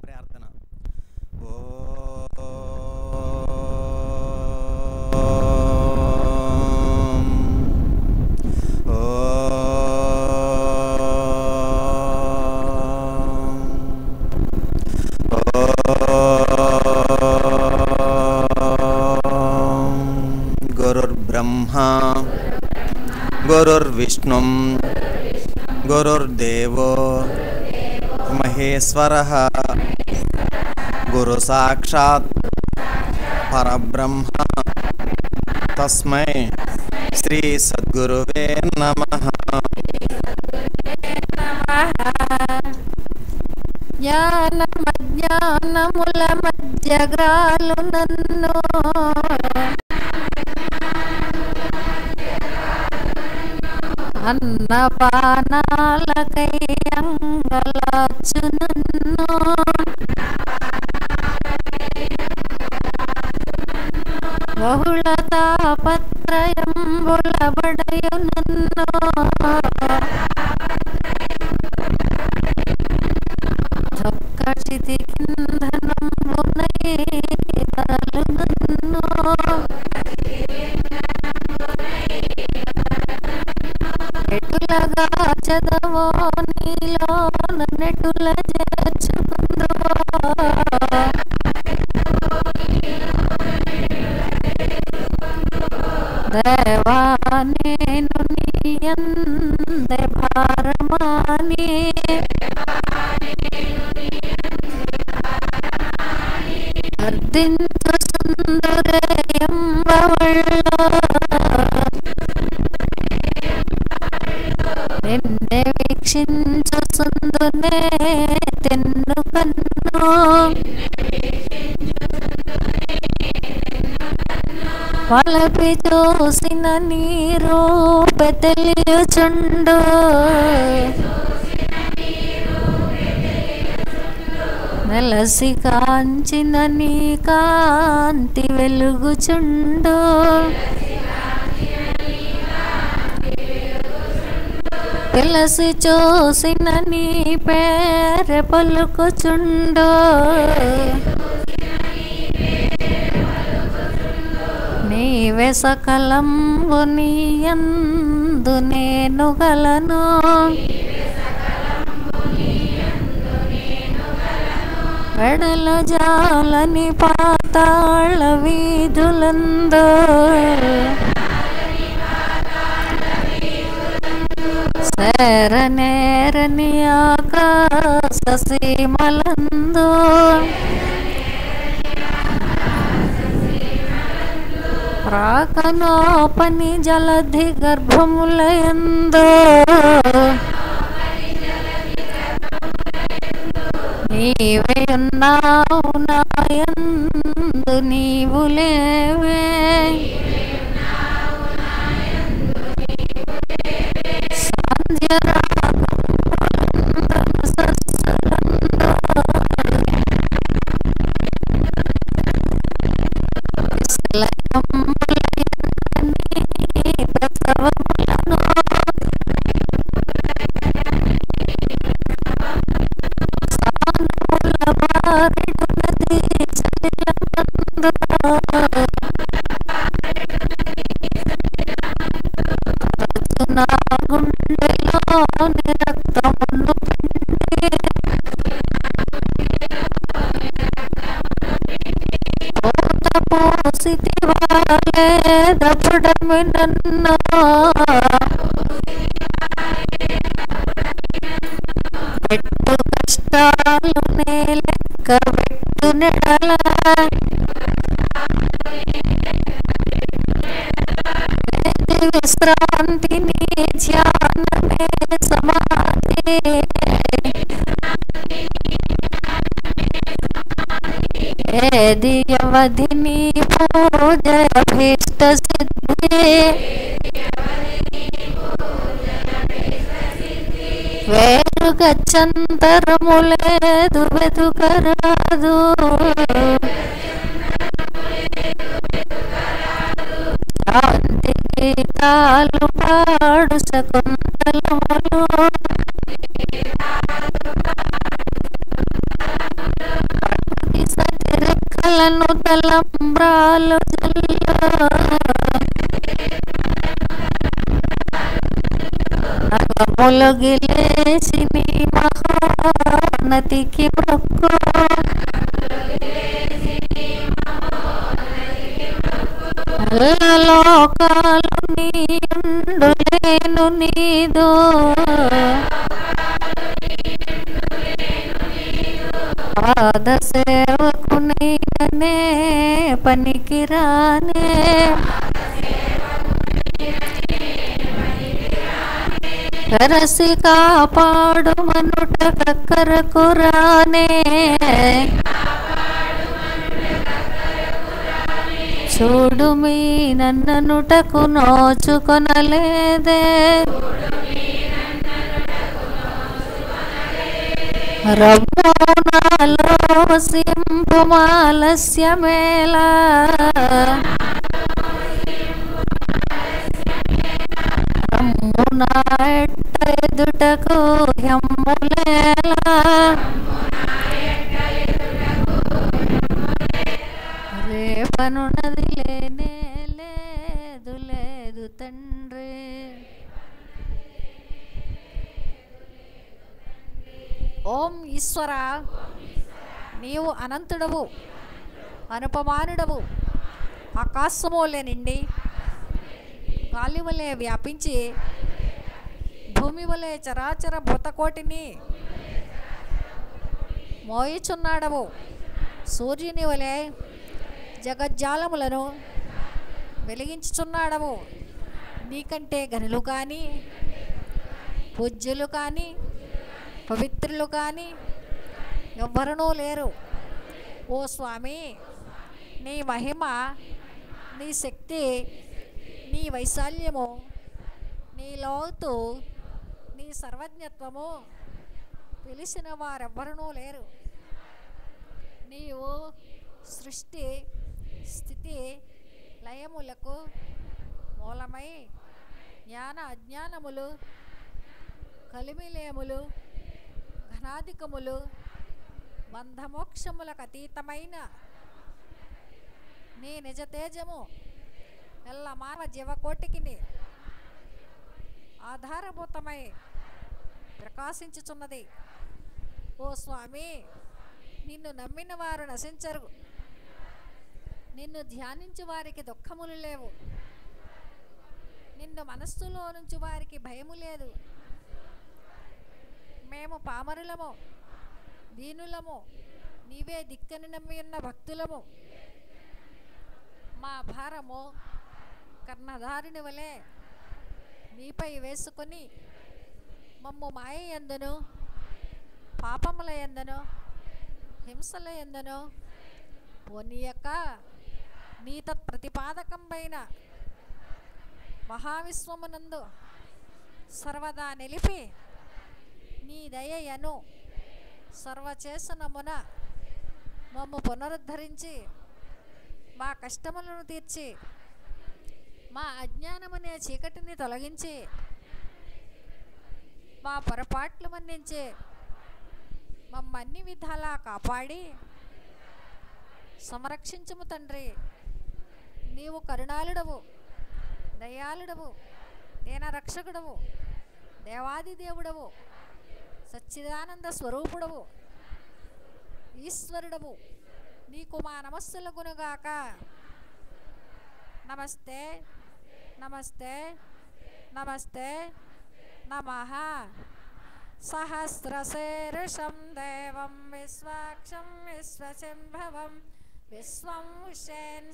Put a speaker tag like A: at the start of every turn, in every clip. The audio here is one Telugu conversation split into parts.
A: ప్రార్థన. గురుర్బ్రహ్మా గురుర్విష్ణు గురుర్దేవో మహేశ్వరః గురు సాక్షాత్ పరబ్రహ్మ తస్మై శ్రీ సద్గురువే నమః.
B: జ్ఞానమజ్ఞానముల మధ్యగ్రాలు నన్ను అన్నపానాలకై అంగలార్చు నన్ను బహుళ తాపత్రయంబులబడయు నన్ను చక్కచితి కింధనంబునై తరలు నన్ను ఎటులగా చదవో నీలో నన్నెటుల చేర్చుకుందువో దేవా నేను నీయందే భారమాని అర్దించు సుందరయంబవళ్ళో నిన్నే వీక్షించు సుందునే తెన్ను కన్ను వలపి చూసిన నీరు బెతలియుచుండు మెలసి కాంచిన నీ కాంతి వెలుగుచుండు పిలసి చూసిన నీ పేర పలుకుచుండు నీవే సకలంబు నీయందు నేను గలను వెడల జాలని పాతాళ వీధులందు శరణేరని ఆకాశ సీమలందు రాకనోపని జలధి గర్భములయందు నీవే ఉన్నావు నాయందు నీవు లేవే గుండెలోని రక్తమును పోసితి వాలేదపుడమి నన్ను పెట్టు కష్టాలు నే లెక్క పెట్టు నెడల విశ్రాంతి నీ ధ్యానమే సమాధి ఏది అవధి నీ పూజ అభీష్ట సిద్ధి వేరు గచ్చంతరము లేదు వెతుకరాదు శాంతి గీతాలు పాడు శకుంతలములు రమ్ములొగిలేసి నీ మహోన్నతికి మొక్కు. లోకాలు నీయుండులేను నీదు, పాద సేవకునైననే పనికిరానే. కరసి కాపాడు మనుట కక్కరకు రానే, చూడు మీ నన్ననుటకు నోచుకొనలేదే. రమ్మో నాలో వసింపు మాలస్యమేలా, రమ్ము నా ఎట్ట ఎదుటకు హ్యమ్ములేలా. రేపనున్నది లేనే లేదు లేదు తండ్రి. ఓం ఈశ్వర, నీవు అనంతుడవు, అనుపమానుడవు. ఆకాశములే నిండి గాలి వలె వ్యాపించి భూమి వలె చరాచర భూతకోటిని మోయిచున్నాడవు. సూర్యుని వలె జగజ్జాలములను వెలిగించుచున్నాడవు. నీకంటే గనులు కానీ, పూజ్యులు కానీ, పవిత్రులు కానీ ఎవ్వరూ లేరు. ఓ స్వామి, నీ మహిమ, నీ శక్తి, నీ వైశాల్యము, నీ లోతు, నీ సర్వజ్ఞత్వము తెలిసిన వారెవ్వరూ లేరు. నీవు సృష్టి స్థితి లయములకు మూలమై జ్ఞాన అజ్ఞానములు, కలిమిలేములు, ఘనాధికములు, బంధమోక్షములకు అతీతమైన నీ నిజ తేజము ఎల్ల మానవ జీవకోటికి ఆధారభూతమై ప్రకాశించుచున్నది. ఓ స్వామి, నిన్ను నమ్మిన వారు నశించరు, నిన్ను ధ్యానించు వారికి దుఃఖములు లేవు, నిన్ను మనస్సులో నుంచి వారికి భయము లేదు. మేము పామరులము, దీనులము, నీవే దిక్కని నమ్మి ఉన్న భక్తులము. మా భారము కర్ణధారుని వలె నీపై వేసుకొని మమ్ము మాయ యందును, పాపముల యందును, హింసల యందును పోనీయక నీ తత్ప్రతిపాదకంపైన మహావిశ్వమునందు సర్వదా నిలిపి నీ దయయను సర్వచేసనమున మమ్ము పునరుద్ధరించి మా కష్టములను తీర్చి మా అజ్ఞానమనే చీకటిని తొలగించి మా పొరపాట్లు మన్నించి మమ్మన్ని విధాలా కాపాడి సంరక్షించుము తండ్రి. నీవు కరుణాళుడవు, దయాళుడవు, దీనరక్షకుడవు, దేవాది దేవుడవు, సచ్చిదానంద స్వరూపుడవు, ఈశ్వరుడవు. నీకు మా నమస్సుల గునుగాక. నమస్తే నమస్తే నమస్తే నమః. సహస్రశీర్షం దేవం విశ్వాక్షం విశ్వశంభవం విశ్వం ఉషేన్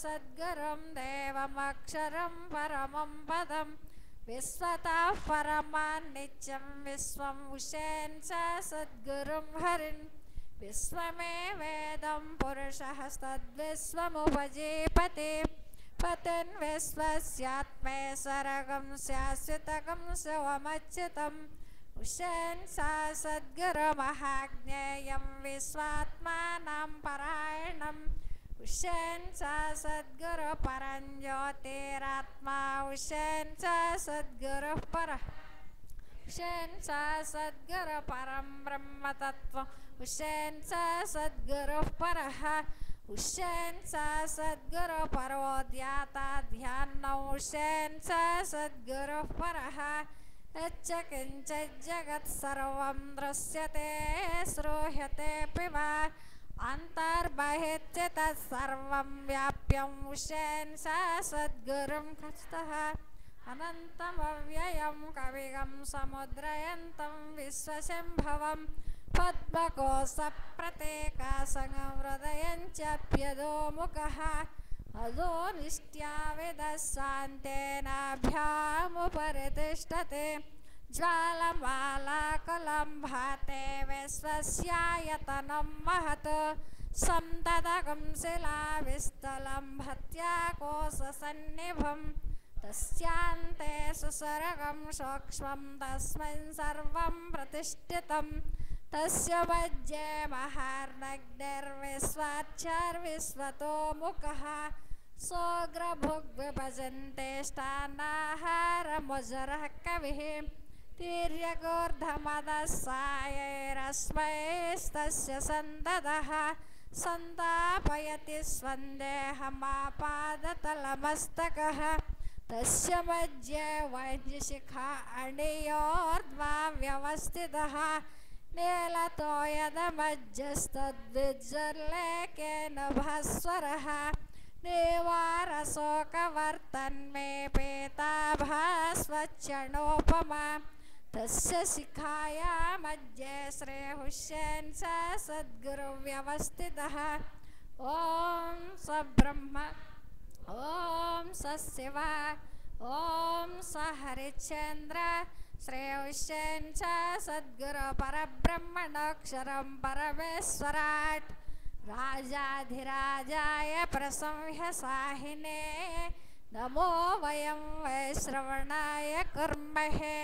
B: సద్గురం దేవమక్షరం పరమం పదం విశ్వతః పరమాన్ నిత్యం విశ్వం ఉషేన్ సద్గురుం హరిన్ విశ్వమే వేదం పురుషః తద్విశ్వముపజీపతి పతన్ విశ్వస్యాత్మే సరగం శాశ్వతకం శివమచ్యుతం ఉషేన్ సద్గురుమహాజ్ఞేయం విశ్వాత్మానం పరాయణం ఉషేన్ సద్గురు పరంజ్యోతిరాత్మా ఉషేన్ సద్గురు పరః ఉషేన్ సద్గురు పరం బ్రహ్మతత్వం ఉషేన్ సద్గురు పరః ఉషేన్ సద్గురు పరోద్యాత ధ్యానం ఉషేన్ సద్గురు పరః यच्च किञ्चिज्जगत्सर्वं दृश्यते श्रूयतेऽपि वा अन्तर्बहिश्च तत्सर्वं व्याप्यं विषयन् सा सद्गुरुं खस्तः अनन्तमव्ययं कविगं समुद्रयन्तं विश्वशम्भवं पद्मकोशप्रत्येकासंहृदयं चाप्यधोमुखः अधो निष्ट्या वेदशान्तेनाभ्यामुपरितिष्ठते ज्वालमालाकलं भाते विश्वस्यायतनं महत् संततकं शिलाविस्थलं भत्याकोशसन्निभं तस्यान्ते सुसर्गं सूक्ष्मं तस्मिन् सर्वं प्रतिष्ठितं तस्य मज्जे महार्नग्निर्विश्वाक्षरविश्वतो मुखः सोऽग्रभुग्विभजन्तेष्टान्नाहारमुजरः कविः तिर्यगोर्धमदस्सायैरस्मैस्तस्य सन्ततः सन्तापयति स्वन्देहमापादतलमस्तकः तस्य मज्जे वैद्यशिखा अणियोर्ध्वा व्यवस्थितः नीलतो यदमज्जस्तद्विज्जर्लेकेन भास्वरः देवारशोकवर्तन्मे पेताभास्वच्चणोपमा तस्य शिखाया मध्ये श्रीहुष्येन स सद्गुरुव्यवस्थितः ॐ सब्रह्म ॐ सशिवा ॐ सहरिश्चन्द्र श्रेयुष्येन च सद्गुरु परब्रह्मणोऽक्षरं परमेश्वराट् राजाधिराजाय प्रसंह्यसाहिने नमो वयं वैश्रवणाय कुर्महे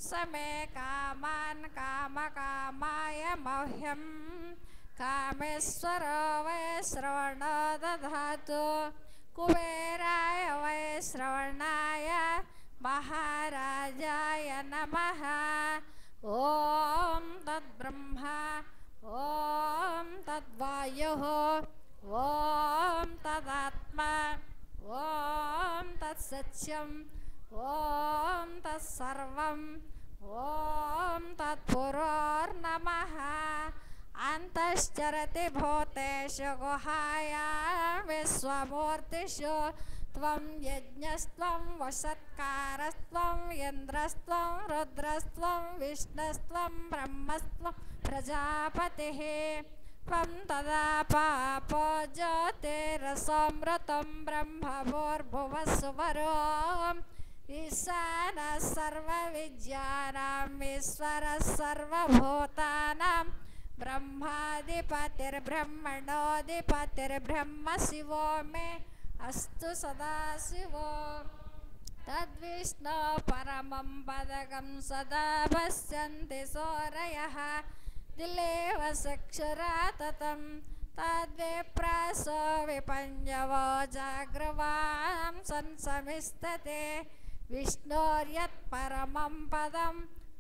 B: समे कामान् कामकामाय मह्यं कामेश्वरो वैश्रवणो दधातु कुबेराय वैश्रवणाय महाराजाय नमः ॐ तद्ब्रह्मा ॐ तद्वायुः ॐ तदात्मा ॐ तत्सत्यं ॐ तत्सर्वं ॐ तत्पुरोर्नमः अन्तश्चरति भूतेषु गुहायां विश्वमूर्तिषु त्वं यज्ञस्त्वं वषत्कारस्त्वं इन्द्रस्त्वं रुद्रस्त्वं विष्णुस्त्वं ब्रह्मस्त्वं प्रजापतिः त्वं तदा पापो ज्योतिरसमृतं ब्रह्मभूर्भुवस्सुवरो ईशानः सर्वविद्यानाम् ईश्वरः सर्वभूतानां ब्रह्माधिपतिर्ब्रह्मणोऽधिपतिर्ब्रह्म शिवो मे अस्तु सदाशिवो तद्विष्णो परमं पदकं सदा पश्यन्ति सूरयः दिलेव चक्षुरा ततं तद्विप्रासो विपञ्जवो जाग्रवां संसमिस्तते विष्णोर्यत्परमं पदं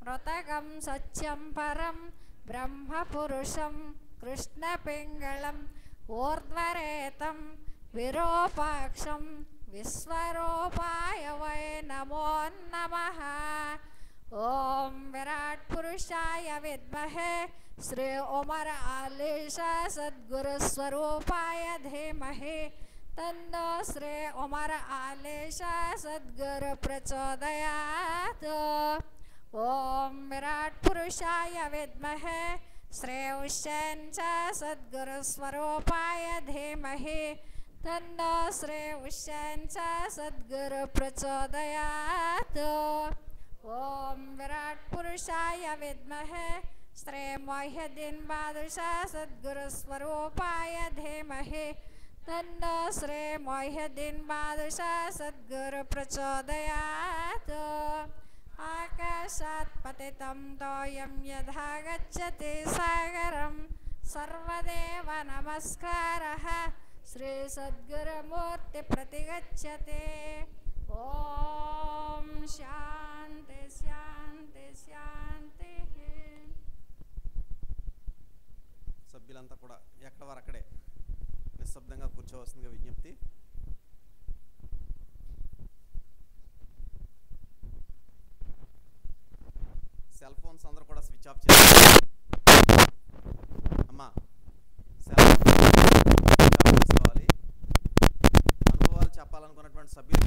B: मृतकं सत्यं परं ब्रह्मपुरुषं कृष्णपिङ्गलम् ऊर्ध्वरेतं विरूपाक्षं विश्वरूपाय वै नमो नमः ॐ विराट्पुरुषाय विद्महे श्री उमर आलेशा सद्गुरुस्वरूपाय धीमहि तन्नो श्री उमर आलेशा सद्गुरु प्रचोदयात् ॐ विराट्पुरुषाय विद्महे श्री उष्येन च सद्गुरुस्वरूपाय धीमहि तन्नो श्री उष्येन च सद्गुरु प्रचोदयात् ॐ विराट्पुरुषाय विद्महे श्री मोह्यद्दीन बादशाह सद्गुरुस्वरूपाय धीमहि तन्नो श्री मोह्यद्दीन बादशाह सद्गुरु प्रचोदयात् आकाशात् पतितं तोयं यथा गच्छति सागरं सर्वदेव नमस्कारः श्री सद्गुरुमूर्ति प्रतिगच्छते ओम शांति शांति शांति।
A: సభ్యులంతా కూడా ఎక్కడ వారు అక్కడే నిశ్శబ్దంగా కూర్చోవలసిందిగా విజ్ఞప్తి. సెల్ ఫోన్స్ అందరూ కూడా స్విచ్ ఆఫ్ చేయాలి. అమ్మా సెల్ ఫోన్ స్విచ్ ఆఫ్ చేసుకోవాలి. అనుభవాలు చెప్పాలనుకున్నటువంటి సభ్యులు